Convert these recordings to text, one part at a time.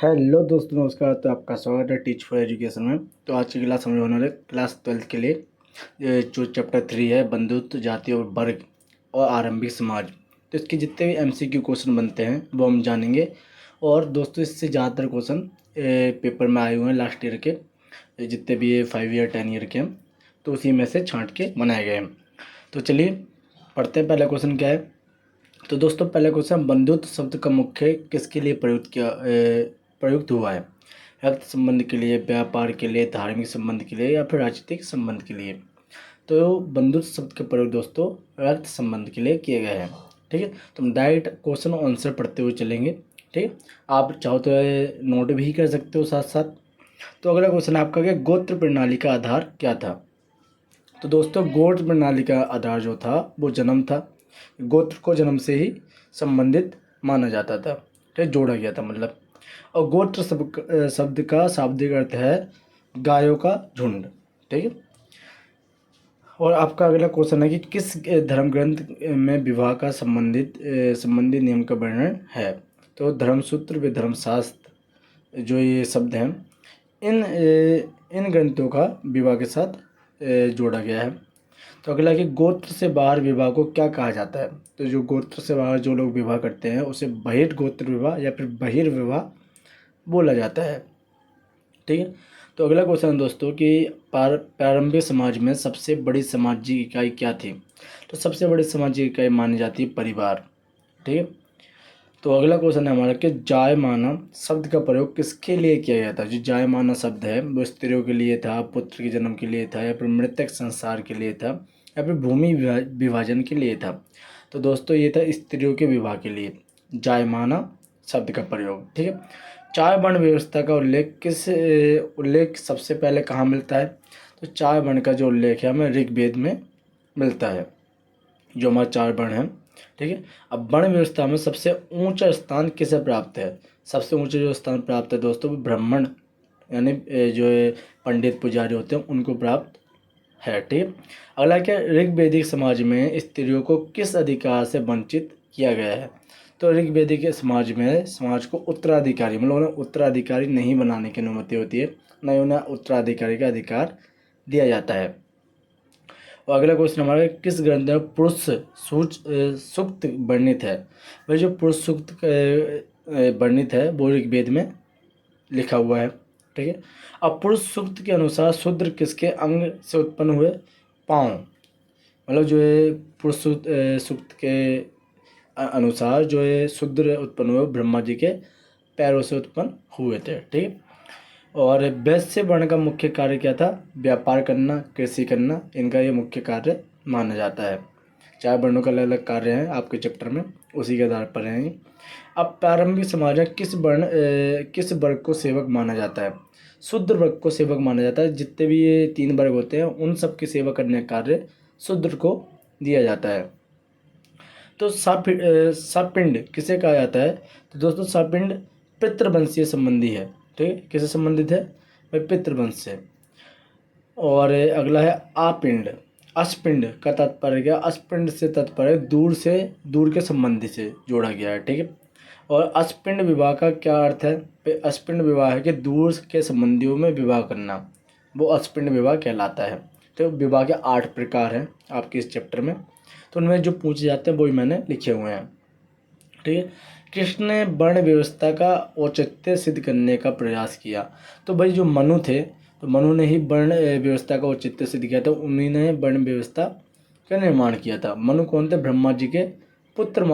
Hello दोस्तों, नमस्कार। तो आपका स्वागत है टीच फॉर एजुकेशन में। तो आज की क्लास हम होने वाले क्लास 12th के लिए जो चैप्टर 3 है, बंधुत्व, जाति और वर्ग और आरंभिक समाज। तो इसके जितने भी एमसीक्यू क्वेश्चन बनते हैं वो हम जानेंगे। और दोस्तों, इससे ज़्यादातर क्वेश्चन पेपर में आए हुए हैं लास्ट ईयर के, जितने भी ये 5 ईयर 10 ईयर के हैं, तो उसी में से छांट के बनाए गए हैं। तो चलिए पढ़ते हैं। पहला क्वेश्चन क्या है। तो दोस्तों, पहला क्वेश्चन, बंधुत्व शब्द का मुख्य किसके लिए प्रयुक्त हुआ है। रक्त संबंध के लिए, व्यापार के लिए, धार्मिक संबंध के लिए या फिर राजनीतिक संबंध के लिए। तो बंधुत्व शब्द का प्रयोग दोस्तों रक्त संबंध के लिए किए गए हैं। ठीक है, तो हम डायरेक्ट क्वेश्चन आंसर पढ़ते हुए चलेंगे। ठीक है, आप चाहो तो नोट भी कर सकते हो साथ साथ। तो अगला क्वेश्चन आपका क्या, गोत्र प्रणाली का आधार क्या था। तो दोस्तों, गोत्र प्रणाली का आधार जो था वो जन्म था। गोत्र को जन्म से ही संबंधित माना जाता था। ठीक, जोड़ा गया था मतलब। और गोत्र शब्द का शाब्दिक अर्थ है गायों का झुंड। ठीक है, और आपका अगला क्वेश्चन है कि किस धर्म ग्रंथ में विवाह का संबंधित नियम का वर्णन है। तो धर्मसूत्र व धर्मशास्त्र जो ये शब्द हैं, इन ग्रंथों का विवाह के साथ जोड़ा गया है। तो अगला है कि गोत्र से बाहर विवाह को क्या कहा जाता है। तो जो गोत्र से बाहर जो लोग विवाह करते हैं उसे बहिर्गोत्र विवाह या फिर बहिर्विवाह बोला जाता है। ठीक है, तो अगला क्वेश्चन है दोस्तों कि प्रारंभिक समाज में सबसे बड़ी सामाजिक इकाई क्या थी। तो सबसे बड़ी सामाजिक इकाई मानी जाती है परिवार। ठीक है, तो अगला क्वेश्चन है हमारा कि जायमाना शब्द का प्रयोग किसके लिए किया गया था। जो जायमाना शब्द है वो स्त्रियों के लिए था, पुत्र के जन्म के लिए था, या फिर मृतक संसार के लिए था, या फिर भूमि विभाजन के लिए था। तो दोस्तों, ये था स्त्रियों के विवाह के लिए जायमाना शब्द का प्रयोग। ठीक है, चार वर्ण व्यवस्था का उल्लेख सबसे पहले कहाँ मिलता है। तो चार वर्ण का जो उल्लेख है हमें ऋग्वेद में मिलता है, जो हमारे चार वर्ण हैं। ठीक है, अब वर्ण व्यवस्था में सबसे ऊंचा स्थान किसे प्राप्त है। सबसे ऊंचा जो स्थान प्राप्त है दोस्तों वो ब्राह्मण, यानी जो पंडित पुजारी होते हैं उनको प्राप्त है। ठीक है, अगला क्या, ऋग्वैदिक समाज में स्त्रियों को किस अधिकार से वंचित किया गया है। तो ऋग्वैदिक समाज में समाज को उत्तराधिकारी, मतलब उन्हें उत्तराधिकारी नहीं बनाने की अनुमति होती है, न ही उन्हें उत्तराधिकारी का अधिकार दिया जाता है। और अगला क्वेश्चन हमारा, किस ग्रंथ में पुरुष सूक्त वर्णित है। भाई, जो पुरुष सूक्त वर्णित है वो ऋग्वेद में लिखा हुआ है। ठीक है, अब पुरुष सूक्त के अनुसार शूद्र किसके अंग से उत्पन्न हुए। पाँव, मतलब जो है पुरुष सूक्त के अनुसार जो है शूद्र उत्पन्न हुए ब्रह्मा जी के पैरों से उत्पन्न हुए थे। ठीक है, और वैश्य वर्ण का मुख्य कार्य क्या था। व्यापार करना, कृषि करना, इनका ये मुख्य कार्य माना जाता है। चार वर्णों का अलग अलग कार्य है आपके चैप्टर में, उसी के आधार पर रहेंगे। अब प्रारंभिक समाज में किस वर्ग को सेवक माना जाता है। शूद्र वर्ग को सेवक माना जाता है। जितने भी ये तीन वर्ग होते हैं उन सब की सेवा करने का कार्य शूद्र को दिया जाता है। तो सापिंड किसे कहा जाता है। तो दोस्तों, सापिंड पितृवंशीय संबंधी है। ठीक है, किससे संबंधित है, भाई पितृवंश से। और अगला है आपिंड। अष्टपिंड का तात्पर्य क्या, अष्टपिंड से तात्पर्य दूर के संबंधी से जोड़ा गया है। ठीक है, और अष्टपिंड विवाह का क्या अर्थ है। अष्टपिंड विवाह है कि दूर के संबंधियों में विवाह करना, वो अष्टपिंड विवाह कहलाता है। तो विवाह के 8 प्रकार हैं आपके इस चैप्टर में, तो उनमें जो पूछे जाते हैं वही मैंने लिखे हुए हैं। ठीक है, किसने वर्ण व्यवस्था का औचित्य सिद्ध करने का प्रयास किया। तो भाई जो मनु थे, तो मनु ने ही वर्ण व्यवस्था का औचित्य सिद्ध किया था। उन्हीं ने वर्ण व्यवस्था का निर्माण किया था। मनु कौन थे, ब्रह्मा जी के पुत्र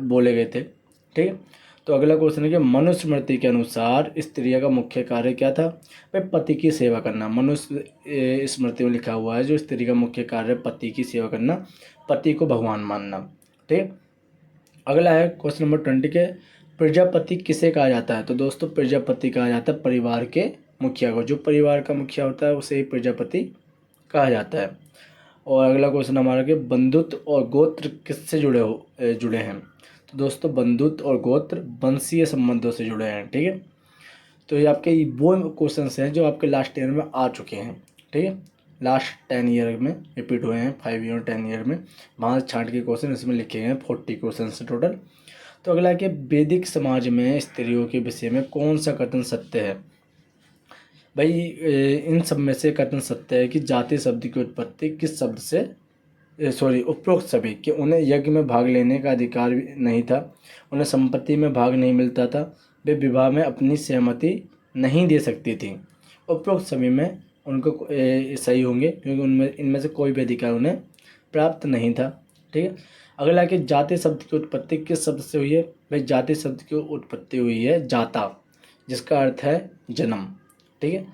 बोले गए थे। ठीक है, तो अगला क्वेश्चन है कि मनुस्मृति के अनुसार स्त्रियों का मुख्य कार्य क्या था। भाई पति की सेवा करना। मनुस्मृति स्मृति में लिखा हुआ है जो स्त्री का मुख्य कार्य पति की सेवा करना, पति को भगवान मानना। ठीक है, अगला है क्वेश्चन नंबर 20 के, प्रजापति किसे कहा जाता है। तो दोस्तों, प्रजापति कहा जाता है परिवार के मुखिया को। जो परिवार का मुखिया होता है उसे ही प्रजापति कहा जाता है। और अगला क्वेश्चन हमारा कि बंधुत्व और गोत्र किससे जुड़े हैं। तो दोस्तों, बंधुत्व और गोत्र वंशीय संबंधों से जुड़े हैं। ठीक है, तो ये आपके वो क्वेश्चन हैं जो आपके लास्ट ईयर में आ चुके हैं। ठीक है, लास्ट 10 ईयर में रिपीट हुए हैं, 5 ईयर 10 ईयर में, वहाँ छांट के क्वेश्चन इसमें लिखे हैं 40 क्वेश्चन से टोटल। तो अगला है कि वैदिक समाज में स्त्रियों के विषय में कौन सा कथन सत्य है। भाई इन सब में से कथन सत्य है कि जाति शब्द की उत्पत्ति किस शब्द से, सॉरी उपरोक्त सभी कि उन्हें यज्ञ में भाग लेने का अधिकार नहीं था, उन्हें संपत्ति में भाग नहीं मिलता था, वे विवाह में अपनी सहमति नहीं दे सकती थी। उपरोक्त सभी में उनको सही होंगे क्योंकि उनमें इनमें से कोई भी अधिकार उन्हें प्राप्त नहीं था। ठीक है। अगला कि जाति शब्द की उत्पत्ति किस शब्द से हुई है। भाई जाति शब्द की उत्पत्ति हुई है जाता, जिसका अर्थ है जन्म। ठीक है।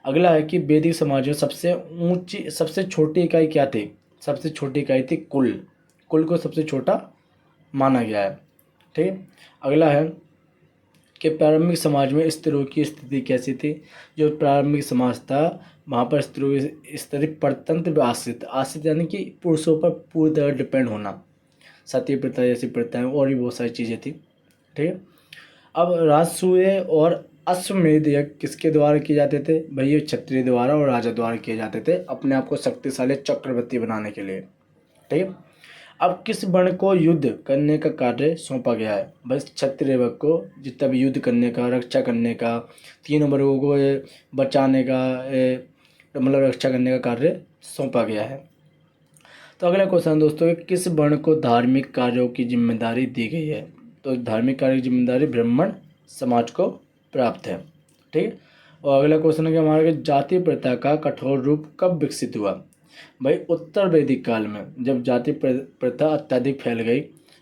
अगला है कि वैदिक समाज में सबसे छोटी इकाई क्या थी। सबसे छोटी इकाई थी कुल। कुल को सबसे छोटा माना गया है। ठीक है। अगला है कि प्रारंभिक समाज में स्त्रियों की स्थिति कैसी थी। जो प्रारंभिक समाज था वहाँ पर स्त्रियों की स्थिति परतंत्र व आश्रित यानी कि पुरुषों पर पूरी तरह डिपेंड होना, सती प्रथा जैसी प्रथाएं और भी बहुत सारी चीज़ें थी। ठीक है। अब राजसूय और अश्वमेध यज्ञ किसके द्वारा किए जाते थे। भाई ये क्षत्रिय द्वारा और राजा द्वारा किए जाते थे अपने आप को शक्तिशाली चक्रवर्ती बनाने के लिए। ठीक है। अब किस वर्ण को युद्ध करने का कार्य सौंपा गया है। बस क्षत्रिय वर्ग को जितना भी युद्ध करने का, रक्षा करने का, तीनों वर्गों को बचाने का, मतलब रक्षा करने का कार्य सौंपा गया है। तो अगला क्वेश्चन दोस्तों, किस वर्ण को धार्मिक कार्यों की जिम्मेदारी दी गई है। तो धार्मिक कार्य की जिम्मेदारी ब्राह्मण समाज को प्राप्त है। ठीक है। और अगला क्वेश्चन है कि हमारा जाति प्रथा का कठोर रूप कब विकसित हुआ। भाई उत्तर वैदिक काल में, जब जाति प्रथा अत्यधिक फैल गई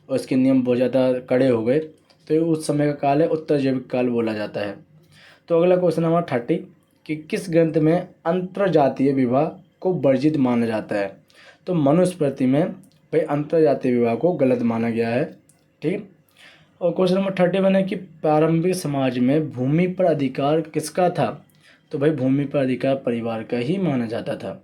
और इसके नियम बहुत ज़्यादा कड़े हो गए, तो उस समय का काल है उत्तर जैविक काल बोला जाता है। तो अगला क्वेश्चन हमारा 30 कि किस ग्रंथ में अंतरजातीय विवाह को वर्जित माना जाता है। तो मनुस्मृति में भाई अंतरजातीय विवाह को गलत माना गया है। ठीक है। और क्वेश्चन नंबर 31 है कि प्रारंभिक समाज में भूमि पर अधिकार किसका था। तो भाई भूमि पर अधिकार परिवार का ही माना जाता था।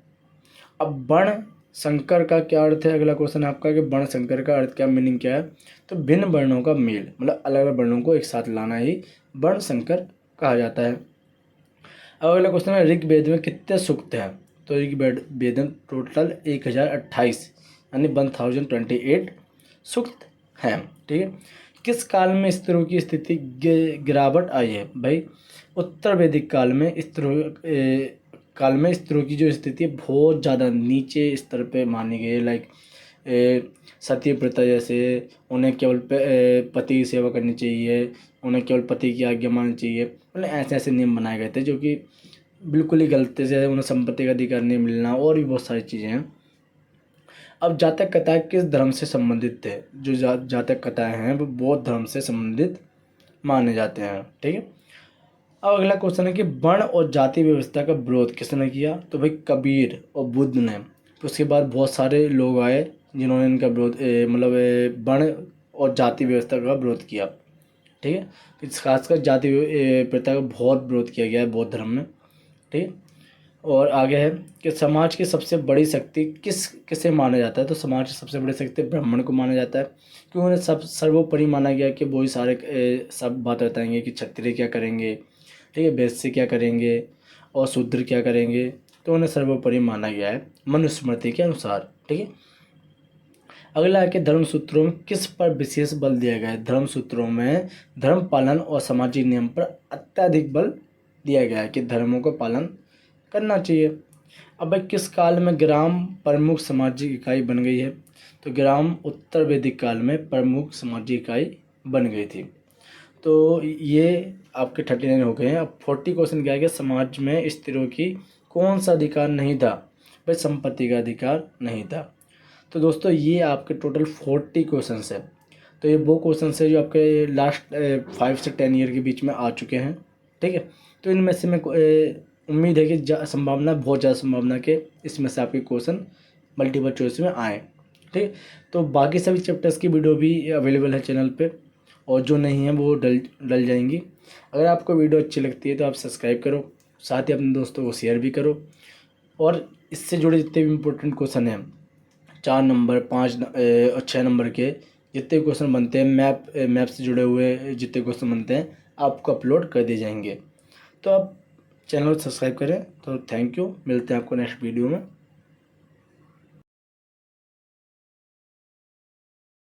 अब वर्ण संकर का क्या अर्थ है। अगला क्वेश्चन आपका कि वर्ण संकर का अर्थ क्या, मीनिंग क्या है। तो भिन्न वर्णों का मेल, मतलब अलग अलग वर्णों को एक साथ लाना ही वर्ण संकर कहा जाता है। अब अगला क्वेश्चन है ऋग्वेद में कितने सूक्त हैं। तो ऋग्वेद में टोटल 1028 यानी 1028 सूक्त हैं। ठीक है। किस काल में स्त्रियों की स्थिति गिरावट आई है। भाई उत्तर वैदिक काल में स्त्रियों की जो स्थिति है बहुत ज़्यादा नीचे स्तर पे मानी गई है। लाइक सती प्रथा जैसे उन्हें केवल पति की सेवा करनी चाहिए, उन्हें केवल पति की आज्ञा माननी चाहिए, मतलब ऐसे ऐसे नियम बनाए गए थे जो कि बिल्कुल ही गलत से उन्हें संपत्ति का अधिकार नहीं मिलना और भी बहुत सारी चीज़ें हैं। अब जातक कथाएं किस धर्म से संबंधित थे। जो जातक कथाएं हैं वो बौद्ध धर्म से संबंधित माने जाते हैं। ठीक है। अब अगला क्वेश्चन है कि वर्ण और जाति व्यवस्था का विरोध किसने किया। तो भाई कबीर और बुद्ध ने। उसके बाद बहुत सारे लोग आए जिन्होंने इनका विरोध मतलब वर्ण और जाति व्यवस्था का विरोध किया। ठीक है। खासकर जाति प्रथा का बहुत विरोध किया गया है बौद्ध धर्म में। ठीक है। और आगे है कि समाज की सबसे बड़ी शक्ति किसे माना जाता है। तो समाज की सबसे बड़ी शक्ति ब्राह्मण को माना जाता है क्योंकि उन्हें सब सर्वोपरि माना गया कि वो ही सारे सब बात बताएंगे कि क्षत्रिय क्या करेंगे, ठीक है, वैश्य क्या करेंगे और शूद्र क्या करेंगे। तो उन्हें सर्वोपरि माना गया है मनुस्मृति के अनुसार। ठीक है। अगला है कि धर्मसूत्रों में किस पर विशेष बल दिया गया है। धर्मसूत्रों में धर्म पालन और सामाजिक नियम पर अत्यधिक बल दिया गया है कि धर्मों का पालन करना चाहिए। अब भाई किस काल में ग्राम प्रमुख सामाजिक इकाई बन गई है। तो ग्राम उत्तर वैदिक काल में प्रमुख सामाजिक इकाई बन गई थी। तो ये आपके 39 हो गए हैं। अब 40 क्वेश्चन क्या है कि समाज में स्त्रियों की कौन सा अधिकार नहीं था। भाई संपत्ति का अधिकार नहीं था। तो दोस्तों ये आपके टोटल 40 क्वेश्चन है। तो ये वो क्वेश्चन है जो आपके लास्ट 5 से 10 ईयर के बीच में आ चुके हैं। ठीक है। तो इनमें से मैं उम्मीद है कि संभावना बहुत ज़्यादा संभावना के इसमें से आपके क्वेश्चन मल्टीपल चॉइस में आए। ठीक है। तो बाकी सभी चैप्टर्स की वीडियो भी अवेलेबल है चैनल पे और जो नहीं है वो डल जाएंगी। अगर आपको वीडियो अच्छी लगती है तो आप सब्सक्राइब करो, साथ ही अपने दोस्तों को शेयर भी करो। और इससे जुड़े जितने भी इम्पोर्टेंट क्वेश्चन हैं 4 नंबर 5 और 6 नंबर के जितने क्वेश्चन बनते हैं मैप से जुड़े हुए जितने क्वेश्चन बनते हैं आपको अपलोड कर दिए जाएंगे। तो आप चैनल को सब्सक्राइब करें। तो थैंक यू, मिलते हैं आपको नेक्स्ट वीडियो में।